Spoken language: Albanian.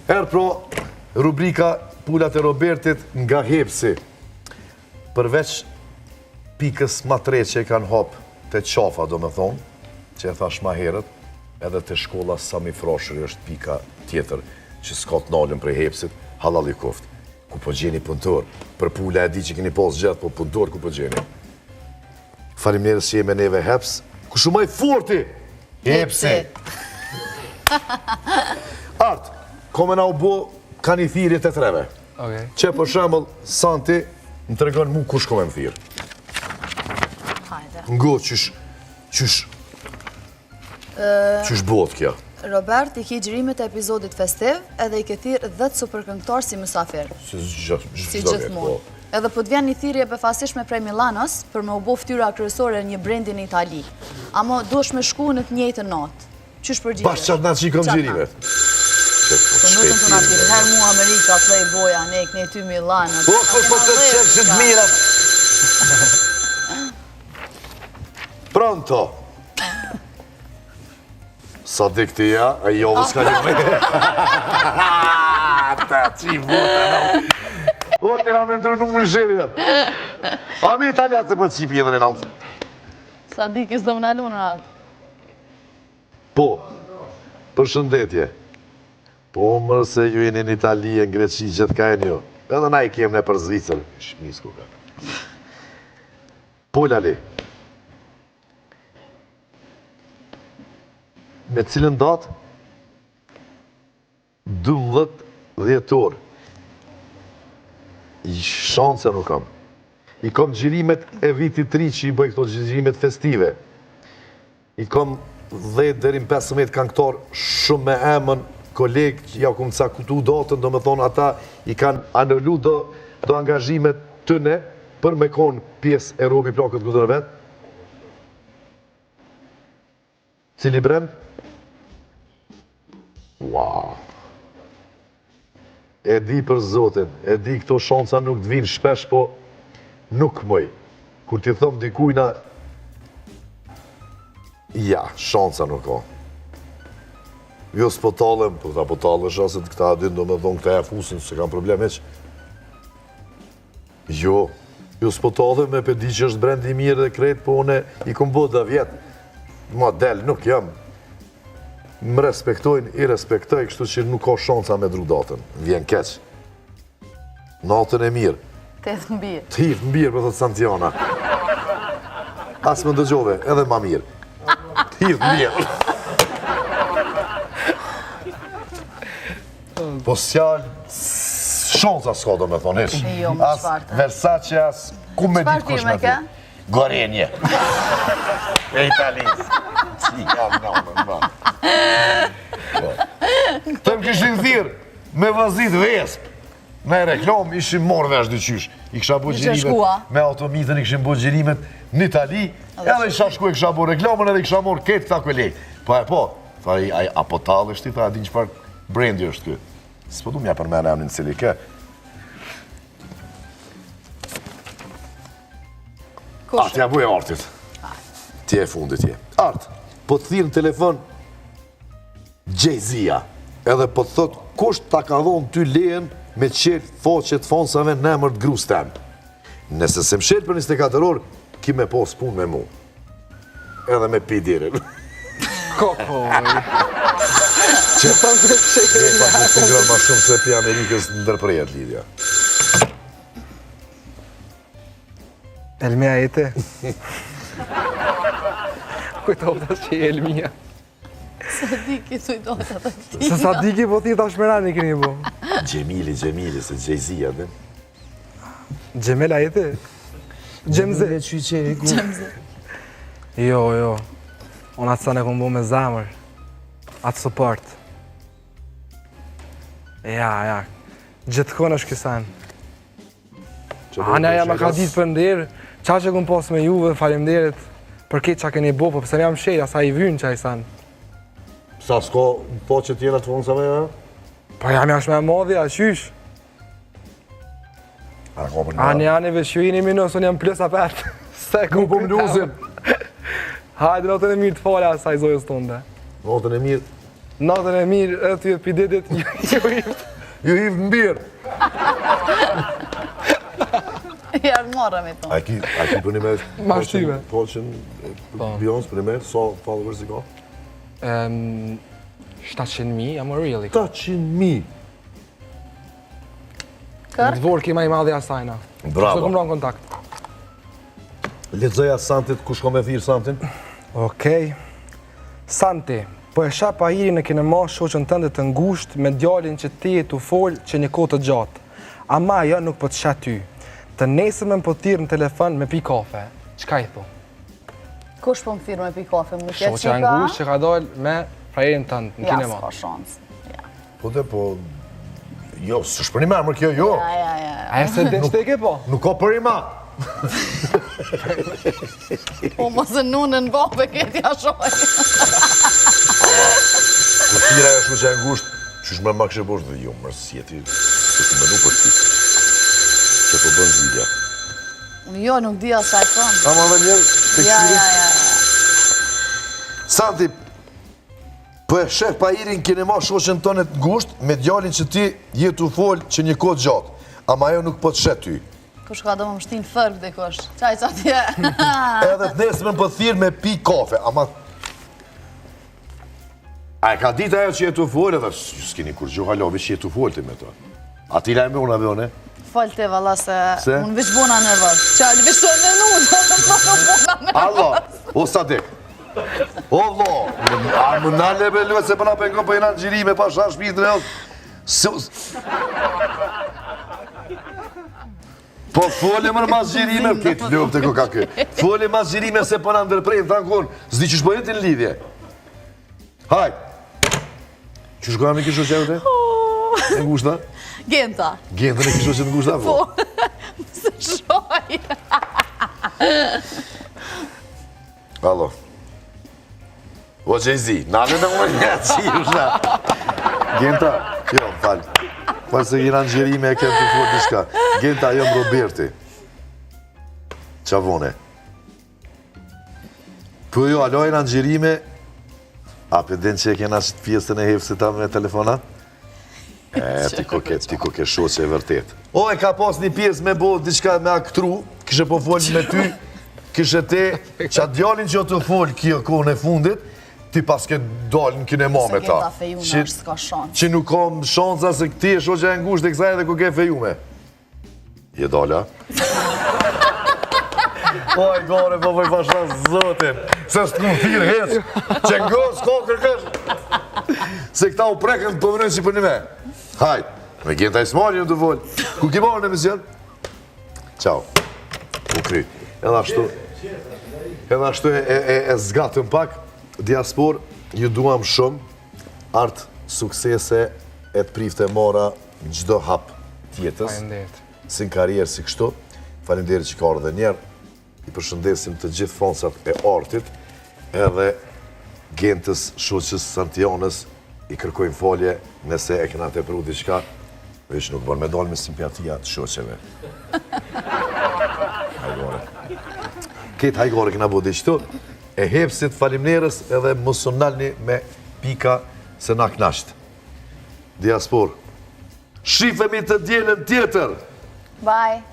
Pro, rubrika Pulat e Robertit nga Hepsi. Përveç pikës ma tre që i kanë hop të qafa, do me thonë, që e thash ma herët, edhe të shkolla Sami Froshëri është pika tjetër, që s'ka të nalën prej Hepsit, halal i koft. Ku po gjeni punëtor, për pula e di që keni pas gjithë, po punëtor ku po gjeni. Faleminderit që jemi neve Heps, ku shumaj forti? Hepsi! Art, kome na u bo ka një thirje të treve. Që për shembull Santi më tregon mu kush kome më thirë. Ngo, qysh bëhet kjo? Robert i ki gjërimet e epizodit festiv edhe i ke thirë 10 superkëngëtar si mysafir. Si gjithmonë. Edhe po të vjen një thirrje befasishme prej Milanos për me u bo fytyra kryesore një brendi në Itali. Amo duhesh me shku në të njëjtën natë. Qysh përgjigjesh? Pas qatë natë që i kom gjërimet. Po më të nga thirë, herë mu Amerika, Playboya, ne ty Milanos. Po të qërshit mirat. Pronto. Sa diktia, a i ovës ka një me. Ta që i vota, no. O, të nga me ndru nuk më shirë. A mi italiatë se po të qipi edhe në nëllë. Sa dikis do më nalu në ratë. Po, për shëndetje. Po, mërë se ju jeni në Itali, në Greqi, gjithë ka e një. Edhe na i kemë në për Zvicër. Shmis ku ka. Po, Lali. Me cilën datë? 12 dhjetor. I shanse nuk kam. I kom gjirimet e vitit 3 që i bëj këto gjirimet festive. I kom 10 deri në 15 këngëtar shumë me emën, kolegë që ja kom cakutu datën, do me thonë ata i kanë anëlu do angazhimet tëne për me konë pjesë e robi plakët këtë në vetë. Cili brend? Wow! E di për Zotin, e di këto shansa nuk të vinë shpesh, po nuk mëj. Kur ti thëmë dikujna, ja, shansa nuk ka. Jo s'po talëm, po ta po talësh asët këta adin do me thonë këta e fusin, se kam problem eq. Jo s'po talëm me për di që është brendi mirë dhe krejt, po une i kom bo dhe vjetë. Ma del, nuk jam. Më respektojnë, i respektoj, kështu që nuk ka shansa me dru datën. Vjen keq. Natën e mirë. Të mbirë. Të mbirë, për thotë Santiana. As më dëgjove, edhe ma mirë. Të mbirë. Po s'jallë, shansa s'ka do me thonë, ish. Jo, më shpartë. As Versace, as ku me di kush me di. Gorenje. E Italisë. Si jam në më më. Të më kështin thirë me vazit vesp. Me reklam ishim morë vesh dyqysh. I kësha bu gjerimet me automitën, i këshim bu gjerimet në Itali. Edhe isha shku e kësha bu reklamën edhe i kësha morë ketë këta këllej. Po, tha i apo talështi, tha din qëpar brendi është këtë. S'po du mja për me në emnin cili ke. Art, ja bu e artit. Ti e fundit je. Art, po të thirë në telefon Jay-Z-a, edhe po të thot, kush ta ka dhonë ty lejen me qelë faqet fansave në emër të grus tem. Nëse se më shelë për 24 orë, ki me pos pun me mu. Edhe me pi dirin. Kokoj. Që pa të sigurar ma shumë se pi Amerikës në ndërprejet lidhja. Elmia jete. Kujtovë që e Elmia. Sadiki të ujtojt atë këti. Se Sadiki po ti ta shmerani keni bo. Gjemili, se Jay-Z-a dhe. Gjemela jete? Gjemze. Gjemze. Jo. Unë atë sa ne kom bo me zamër. Atë support. Ja. Gjithkon është kësan. Anja ja me ka ditë për ndirë. Qa që kom pas me juve, falemderit. Për këtë qa keni bo, po pëse jam shejra, sa i vynë qa i sanë. Sa s'ko po që tjena të fonësave, e? Po jam jash me modhja, qysh. Ane veshujini minus, unë jam plus apet. Se ku po më luzim. Hajde, notën e mirë të falja asaj zojës tënde. Notën e mirë, Natën e mirë, rreth pidetit, Ju hivë në birë. Jarë morëm i A ki për një me... Mashtime. Poqen Beyoncé për një me, so followers i ka? 700.000, I'm really. 800.000. Në dvorë kema i madhe asajna. Bravo. Shto këmë në kontakt. Letëzoja Santit, ku shko me thirë Santin? Okej. Santi, po e shap ajirin e kinema shoqën tënde të ngusht me djalin që ti e tu fol që një kohë të gjatë. Ama ajo nuk po të shat ty. Të nesërmen po thirr në telefon me pi kafe. Çka i thu? Kush po më thirr me pi kafe? Më qetë Shoqja e ngusht që ka dalë me frajerin tënd në kinema. Ja, s'ka shans. Po, jo, s'është për një mërë kjo, jo. Ja. A e se den shteke po? Nuk ka për një ma. Po mos e nunën babe këtë ja shoj. Ku tira e shku që e ngusht, qysh më ma kështë bosh dhe jo, mërë sjeti, që ku më nuk për ti. Që po bën zilja. Jo, nuk di asaj thonë. Ta ma dhe njerë, të Ja. Santi, po e shef pa irin kinema shoqen tonet ngusht me djalin që ti jetu fol që një kohë gjatë, ama ajo nuk po të shet ty. Kush ka do më mështin fërk dhe kush. Qaj qa tje. Edhe të nesë me më thirë me pi kafe, ama... A e ka ditë ajo që jetu fol, edhe s'kini kur gjuha lovi që jetu fol ti me to. A ti lajme unë avione? Fal te valla se Se? unë veç bona nervoz. Qaj, veç të në nunë, të bona nervoz. Allah, o Sadik. O Allah, a më nale me luet se përna pengon për jena në gjiri me pasha shpitë në Po foli mërë mas gjirime, këtë lëvë të koka kë. Foli mas gjirime se përna ndërprejnë, të ankon, zdi që shpojnë të në lidhje. Hajt. Që shkojnë me kësho që e vëte? E ngushta? Genta. Gentën e kësho që të ngushta? Po, se shoj. Alo. O Jay-Z, nane në më një qirësha. Genta, jo, falë. Falë se jena në gjerime e kemë të fort dishka. Genta, jom Roberti. Qavone. Po jo, alo jena në gjerime. A për den që e kena që të pjesën e hefësit ta me telefona? Ti koket shoqe e vërtet. O, e ka pas një pjesë me bo diçka me aktru, kishe po folë me ty, kishe te, që atë djallin që o të folë kjo kohën e fundit, ti pas ke dalë në kinema me ta. Se Genta fejuna është s'ka shansë. Që nuk kam shansa se këti e shoqe e ngusht e kësaj edhe ku ke fejume. Je dala? Oj, gore, po voj pasha zotin. Se s'ku thirë heq, që ngos, s'ka kërkësh. Se këta u prekën të pëmërën që për një me. Hajt, me Genta i smari në të volë. Ku ki marë në emision? Ciao. U kry. Edhe ashtu e zgatëm pak. Diaspor, ju duam shumë, artë suksese e të prifte mora në gjdo hap tjetës, Faleminderit. si në karierë si kështu. Faleminderit që ka orë dhe njerë, i përshëndesim të gjithë fonsat e artit, edhe Gentës, shoqës Santionës, i kërkojmë folje nëse e këna të pru diqka, veç nuk bërë me dalë me simpatia të shoqeve. Hajgore. Ketë hajgore këna bu diqtu, e hepsit falimnerës edhe mësonalni me pika se na knasht. Diaspor, shifemi të djelën tjetër. Bye.